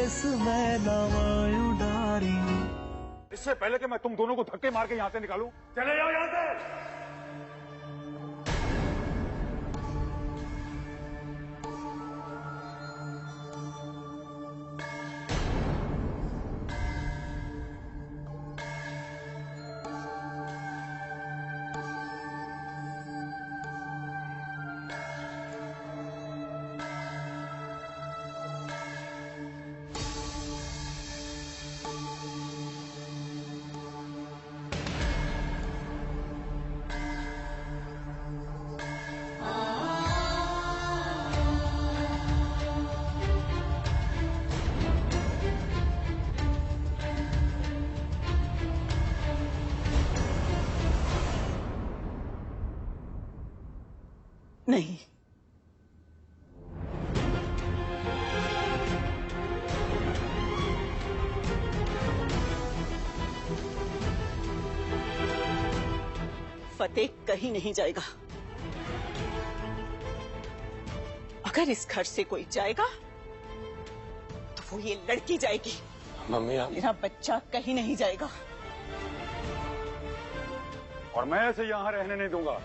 देश में नवायूं डारी। इससे पहले कि मैं तुम दोनों को धक्के मार के यहाँ से निकालूं, चले जाओ यहाँ से। नहीं, फतेह कहीं नहीं जाएगा। अगर इस घर से कोई जाएगा तो वो ये लड़की जाएगी। मम्मी आप... मेरा बच्चा कहीं नहीं जाएगा और मैं ऐसे यहाँ रहने नहीं दूंगा।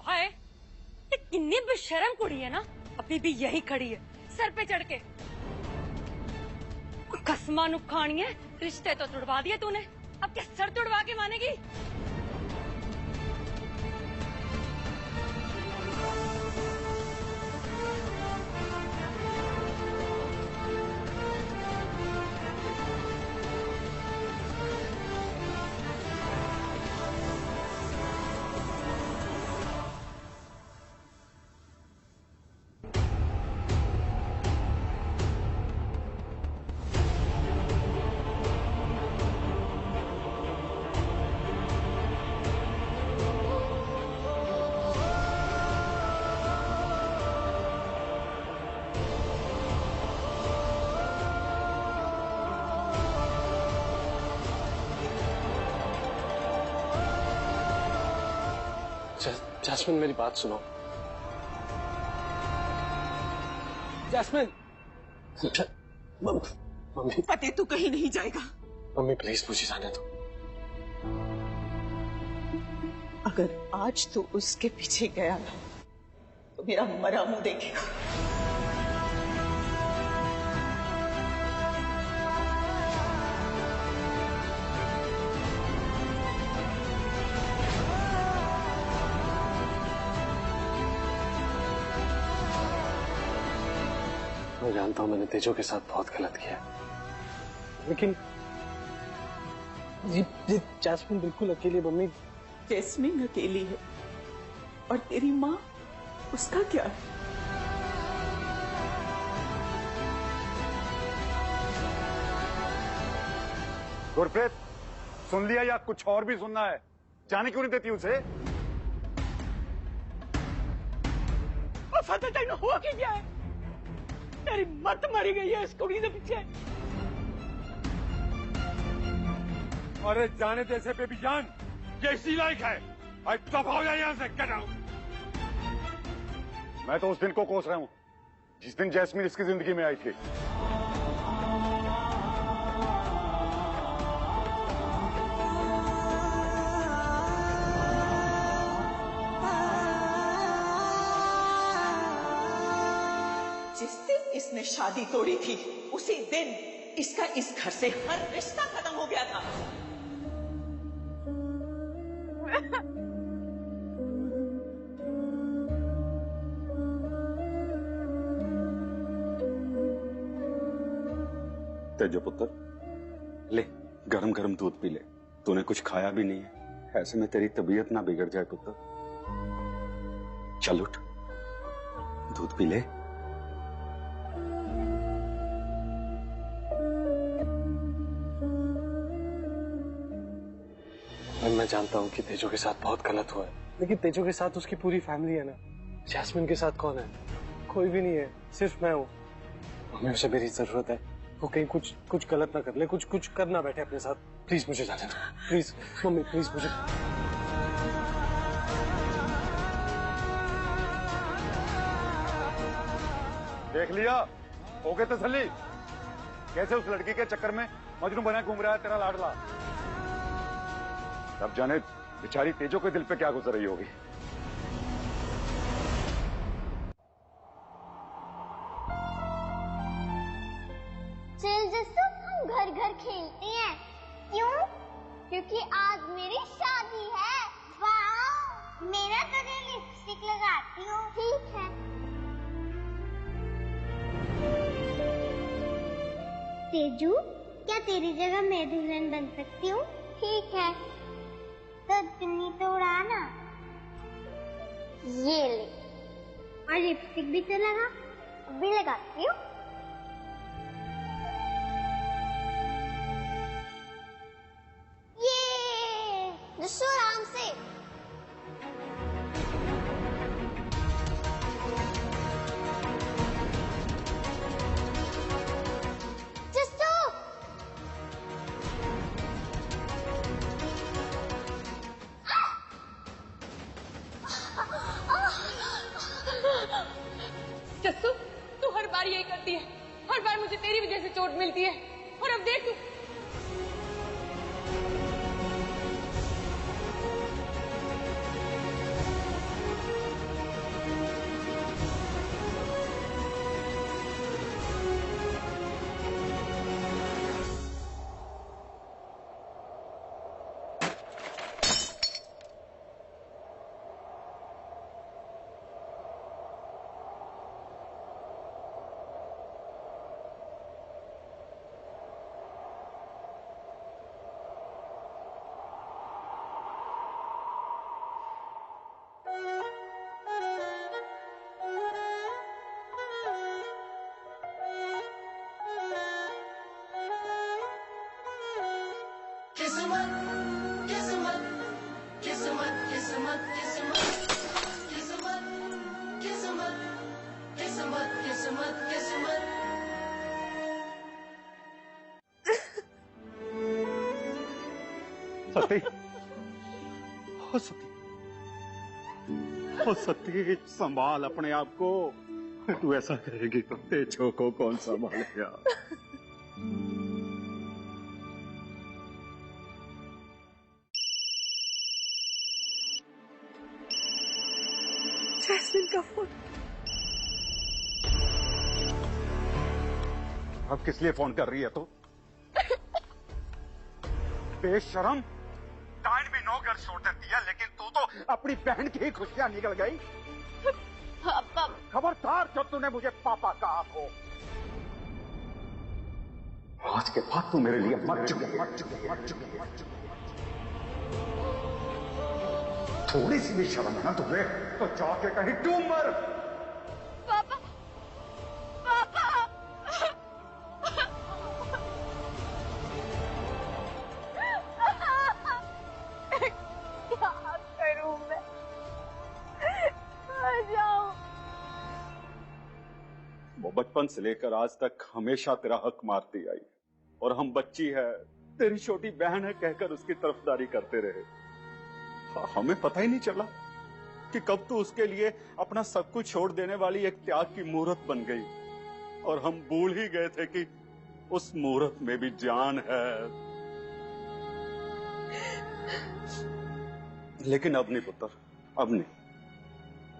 हाय, कितनी बेशर्म कुड़ी है ना, अभी भी यही खड़ी है सर पे चढ़ के। कसमा नुखानी है, रिश्ते तो तुड़वा दिए तूने, अब क्या सर तुड़वा के मानेगी? जैस्मिन मेरी बात सुनो। जैस्मिन। मम्मी। फतेह तू कहीं नहीं जाएगा। मम्मी प्लीज मुझे जाने दो। अगर आज तू उसके पीछे गया ना तो मेरा मरा मुंह देखेगा। मैं जानता हूं मैंने तेजो के साथ बहुत गलत किया, लेकिन ये जैस्मिन बिल्कुल अकेली। मम्मी जैस्मिन अकेली है और तेरी माँ, उसका क्या है? गुरप्रीत, सुन लिया या कुछ और भी सुनना है? जाने क्यों नहीं देती उसे? फतेह तेन हुआ कि क्या है? तेरी मत मरी गई है इस कुड़ी के पीछे। अरे जाने जैसे पे भी जान, ये इसी लायक है। दफा हो जाए यहाँ से, गेट आउट। मैं तो उस दिन को कोस रहा हूँ जिस दिन जैस्मिन इसकी जिंदगी में आई थी। जिस दिन इसने शादी तोड़ी थी उसी दिन इसका इस घर से हर रिश्ता खत्म हो गया था। तेजो पुत्र, ले गरम गरम दूध पी ले। तूने कुछ खाया भी नहीं है, ऐसे में तेरी तबीयत ना बिगड़ जाए पुत्र। चल उठ, दूध पी ले। मैं जानता हूँ कि तेजो के साथ बहुत गलत हुआ है, लेकिन तेजो के साथ उसकी पूरी फैमिली है ना। जैस्मिन के साथ कौन है? कोई भी नहीं है, सिर्फ मैं हूँ। मम्मी उसे मेरी जरूरत है, वो कहीं कुछ गलत ना कर ले, कुछ कर ना बैठे अपने साथ। प्लीज मुझे जाने दो, प्लीज मम्मी, प्लीज मुझे। देख लिया, हो गई तसल्ली? कैसे उस लड़की के चक्कर में मजनू बना घूम रहा है तेरा लाडला? अब जाने बेचारी तेजो के दिल पे क्या गुजर रही होगी। चल जस्सू, हम घर घर खेलते हैं। क्यों? क्योंकि आज मेरी शादी है। वाह, मेरा तो लिपस्टिक लगाती हूँ। ठीक है। तेजू, क्या तेरी जगह मैं दुल्हन बन सकती हूँ? ठीक है, तो चुन्नी तो उड़ाना। ये ले, और लिपस्टिक भी तो लगा। अभी लगाती हूँ। ये जस्सू, आराम से। जस्सू, तू हर बार यही करती है। हर बार मुझे तेरी वजह से चोट मिलती है। और अब देख तू। सती, ओ सती, ओ सती, संभाल अपने आप को। तू ऐसा करेगी तो तेजो को कौन संभालेगा? जैस्मिन का फोन। अब किस लिए फोन कर रही है तू? बेशरम, टाइम भी 9 घर छोड़ देती है, लेकिन तू तो अपनी बहन की ही खुशियां निकल गई। पापा, खबरदार जब तूने मुझे पापा कहा तो। आज के बाद तू मेरे लिए मर चुकी है। थोड़ी सी भी शर्म है ना तुम्हें तो जाके कहीं डूब मर। पापा, पापा। क्या करूं मैं? आ जाओ। वो बचपन से लेकर आज तक हमेशा तेरा हक मारती आई, और हम बच्ची है, तेरी छोटी बहन है कहकर उसकी तरफदारी करते रहे। हमें पता ही नहीं चला कि कब तो उसके लिए अपना सब कुछ छोड़ देने वाली एक त्याग की मूर्त बन गई, और हम भूल ही गए थे कि उस मूर्त में भी जान है। लेकिन अब नहीं पुत्र, अब नहीं।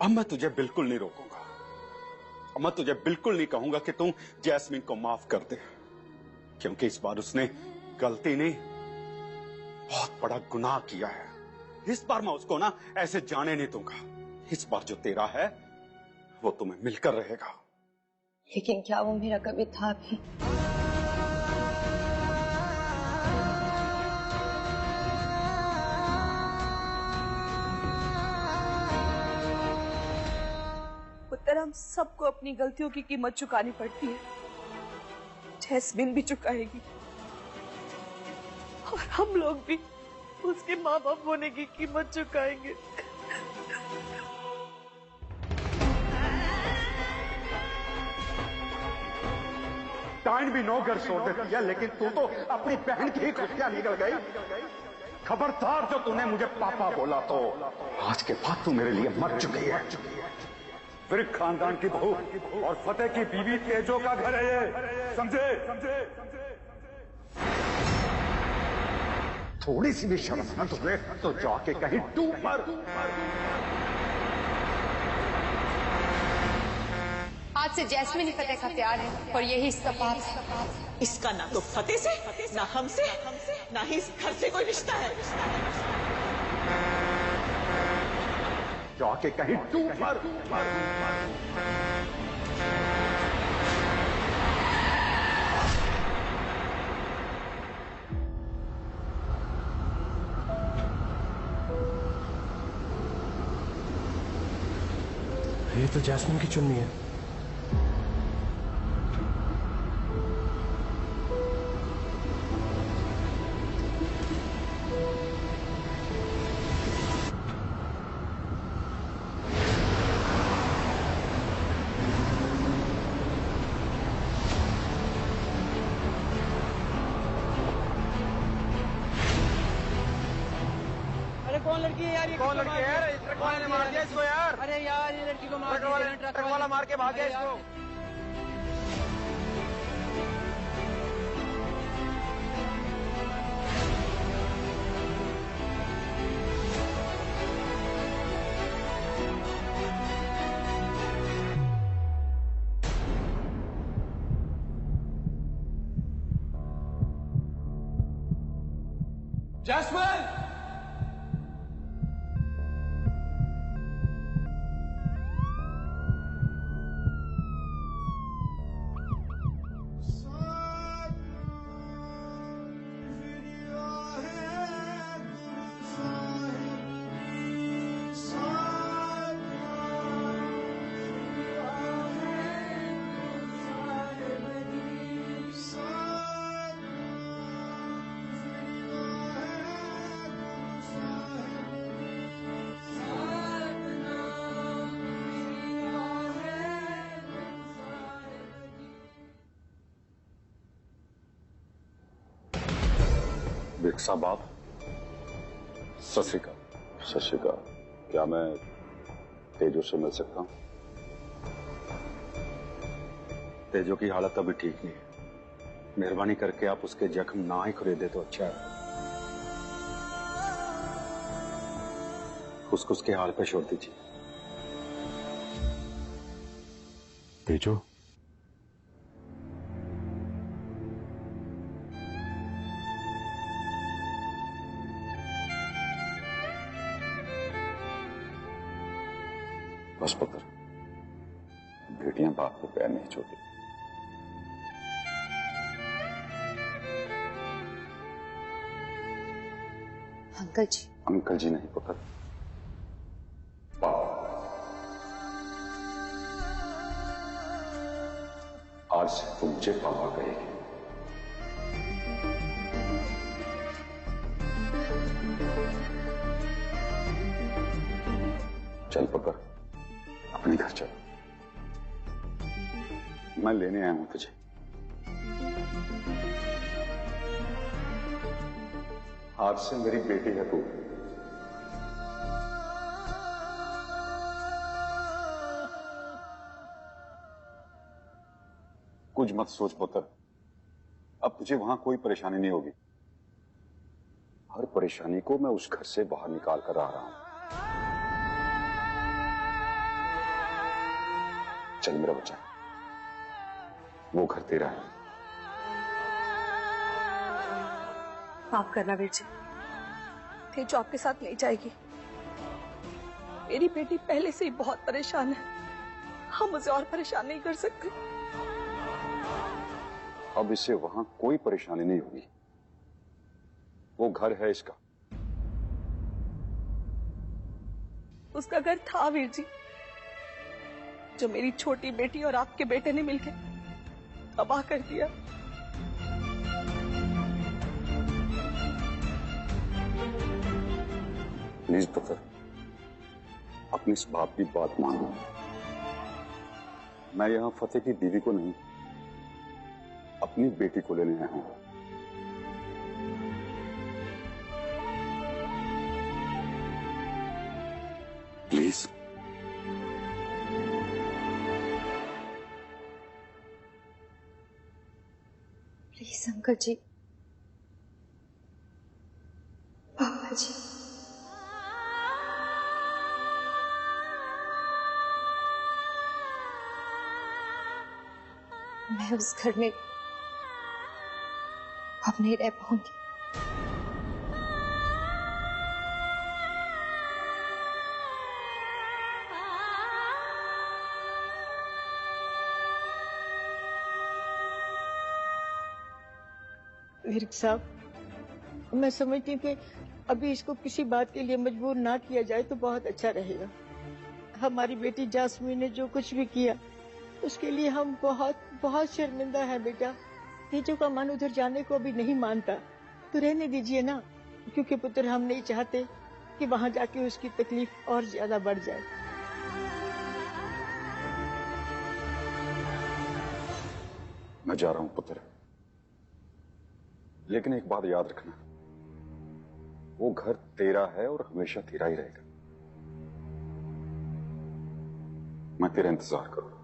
अब मैं तुझे बिल्कुल नहीं रोकूंगा। अब मैं तुझे बिल्कुल नहीं कहूंगा कि तू जैस्मिन को माफ कर दे, क्योंकि इस बार उसने गलती नहीं, बहुत बड़ा गुनाह किया है। इस बार मैं उसको ना ऐसे जाने नहीं दूंगा। इस बार जो तेरा है वो तुम्हें मिलकर रहेगा। लेकिन क्या वो मेरा कभी था भी? पुत्र, हम सबको अपनी गलतियों की कीमत चुकानी पड़ती है। जैस्मिन भी चुकाएगी, और हम लोग भी उसके माँ बाप होने की कीमत चुकाएंगे। टाइम भी 9 घर छोड़ देती है, लेकिन तू तो अपनी बहन की ही खुशियां निकल गई। खबरदार जो तूने मुझे पापा बोला तो आज के बाद तू मेरे लिए मर चुकी है। फिर खानदान की बहू और फतेह की बीवी तेजो का घर है ये, समझे? थोड़ी सी भी शर्म न तुम्हें तो जाके कहीं डूब मर। आज से जैस्मिन ही फतेह का प्यार है और यही इसका पाप है। इसका ना तो फतेह से, ना हमसे, ना ही इस घर से कोई रिश्ता है। जाके कहीं डूब मर। ये तो जैस्मिन की चुन्नी है। कौन लड़की है यार? ये कौन लड़की है यार? ट्रक वाले ने मार दिया इसको यार। अरे यार ये लड़की को मार दिया, ट्रक वाला मार के भाग गया इसको। जैस्मिन! भिक्षा बाप, सत श्री अकाल। सत श्री अकाल। क्या मैं तेजो से मिल सकता हूं? तेजो की हालत अभी ठीक नहीं है, मेहरबानी करके आप उसके जख्म ना ही खरीदे तो अच्छा है। उसको उसके हाल पे छोड़ दीजिए। तेजो, बस पुत्र, बेटियां बाप के पैर नहीं छोड़ती। अंकल जी। अंकल जी नहीं पुत्र, पापा। आज से तुम मुझे पापा कहेगी। चल पुत्र, अपने घर चल। मैं लेने आया हूं तुझे। आज से मेरी बेटी है तू। कुछ मत सोच पुत्र, अब तुझे वहां कोई परेशानी नहीं होगी। हर परेशानी को मैं उस घर से बाहर निकाल कर आ रहा हूं। चल मेरा बच्चा, वो घर तेरा है। माफ करना वीर जी, तेजो आपके साथ नहीं जाएगी। मेरी बेटी पहले से ही बहुत परेशान है, हम उसे और परेशान नहीं कर सकते। अब इसे वहां कोई परेशानी नहीं होगी, वो घर है इसका। उसका घर था वीर जी, जो मेरी छोटी बेटी और आपके बेटे ने मिलकर तबाह कर दिया। प्लीज पुत्र, अपनी इस बाप की बात मानो। मैं यहां फतेह की बीवी को नहीं, अपनी बेटी को लेने आया हूं। प्लीज। प्लीज अंकल जी, पापा जी, मैं उस घर में अब नहीं रह पाऊंगी। विर्क साहब, मैं समझती हूँ कि अभी इसको किसी बात के लिए मजबूर ना किया जाए तो बहुत अच्छा रहेगा। हमारी बेटी जास्मीन ने जो कुछ भी किया उसके लिए हम बहुत बहुत शर्मिंदा है बेटा। तेजो का मन उधर जाने को अभी नहीं मानता, तो रहने दीजिए ना, क्योंकि पुत्र हम नहीं चाहते कि वहां जाके उसकी तकलीफ और ज्यादा बढ़ जाए। मैं जा रहा हूं पुत्र, लेकिन एक बात याद रखना, वो घर तेरा है और हमेशा तेरा ही रहेगा। मैं तेरा इंतजार करूंगा।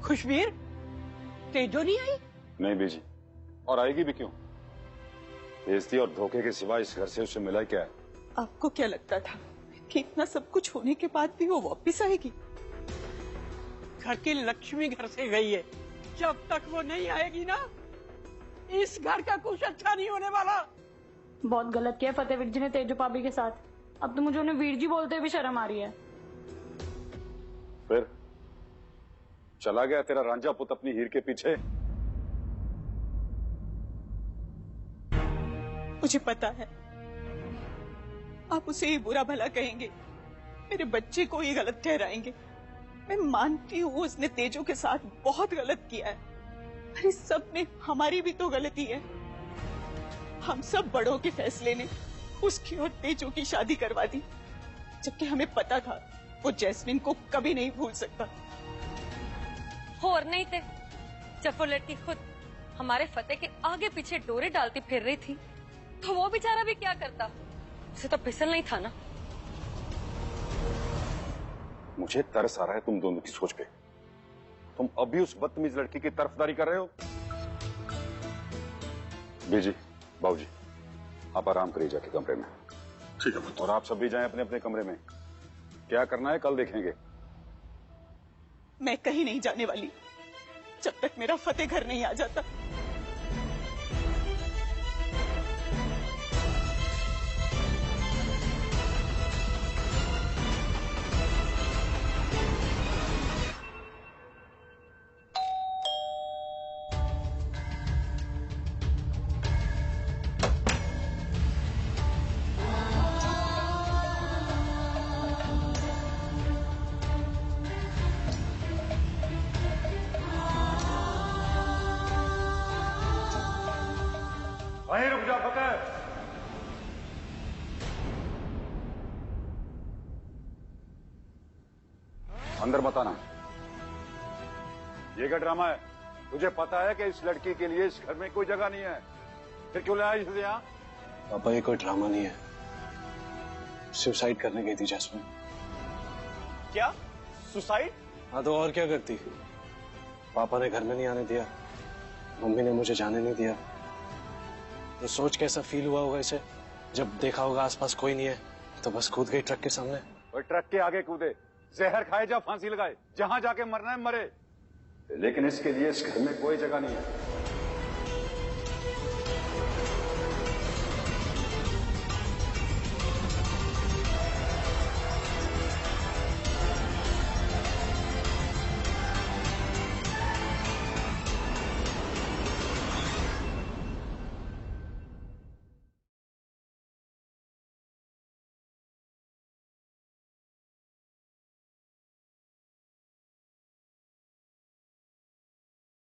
खुशबीर, तेजो नहीं आई? नहीं बेजी, और आएगी भी क्यों? बेइज्जती और धोखे के सिवा इस घर से उसे मिला क्या है? आपको क्या लगता था कि इतना सब कुछ होने के बाद भी वो वापस आएगी? घर की लक्ष्मी घर से गई है, जब तक वो नहीं आएगी ना, इस घर का कुछ अच्छा नहीं होने वाला। बहुत गलत किया फतेह वीर जी ने तेजो भाभी के साथ। अब तो मुझे उन्हें वीर जी बोलते हुए भी शर्म आ रही है। फिर चला गया तेरा रांझा पुत अपनी हीर के पीछे? मुझे पता है आप उसे ही बुरा भला कहेंगे, मेरे बच्चे को ही गलत ठहराएंगे। मैं मानती हूँ उसने तेजो के साथ बहुत गलत किया है, पर इस सब में हमारी भी तो गलती है। हम सब बड़ों के फैसले ने उसकी और तेजो की शादी करवा दी, जबकि हमें पता था वो जैस्मिन को कभी नहीं भूल सकता। और नहीं थे, जब वो लड़की खुद हमारे फतेह के आगे पीछे डोरे डालती फिर रही थी, तो वो बेचारा भी क्या करता? उसे तो फिसल नहीं था ना। मुझे तरस आ रहा है तुम दोनों की सोच पे। तुम अभी उस बदतमीज लड़की की तरफदारी कर रहे हो। बीजी, बाबूजी, आप आराम करिए जाके कमरे में। ठीक है। और आप सब भी जाएं अपने अपने कमरे में। क्या करना है कल देखेंगे। मैं कहीं नहीं जाने वाली जब तक मेरा फतेह घर नहीं आ जाता। वहीं रुक जा फतेह। अंदर मत आना। ये क्या ड्रामा है? तुझे पता है कि इस लड़की के लिए इस घर में कोई जगह नहीं है, फिर क्यों लाया इसे यहाँ? पापा ये कोई ड्रामा नहीं है। सुसाइड करने गई थी जैस्मिन। क्या? सुसाइड? हाँ तो और क्या करती? पापा ने घर में नहीं आने दिया, मम्मी ने मुझे जाने नहीं दिया। तो सोच कैसा फील हुआ होगा इसे जब देखा होगा आसपास कोई नहीं है, तो बस कूद गई ट्रक के सामने। और ट्रक के आगे कूदे, जहर खाए या फांसी लगाए, जहां जाके मरना है मरे, लेकिन इसके लिए इस घर में कोई जगह नहीं है।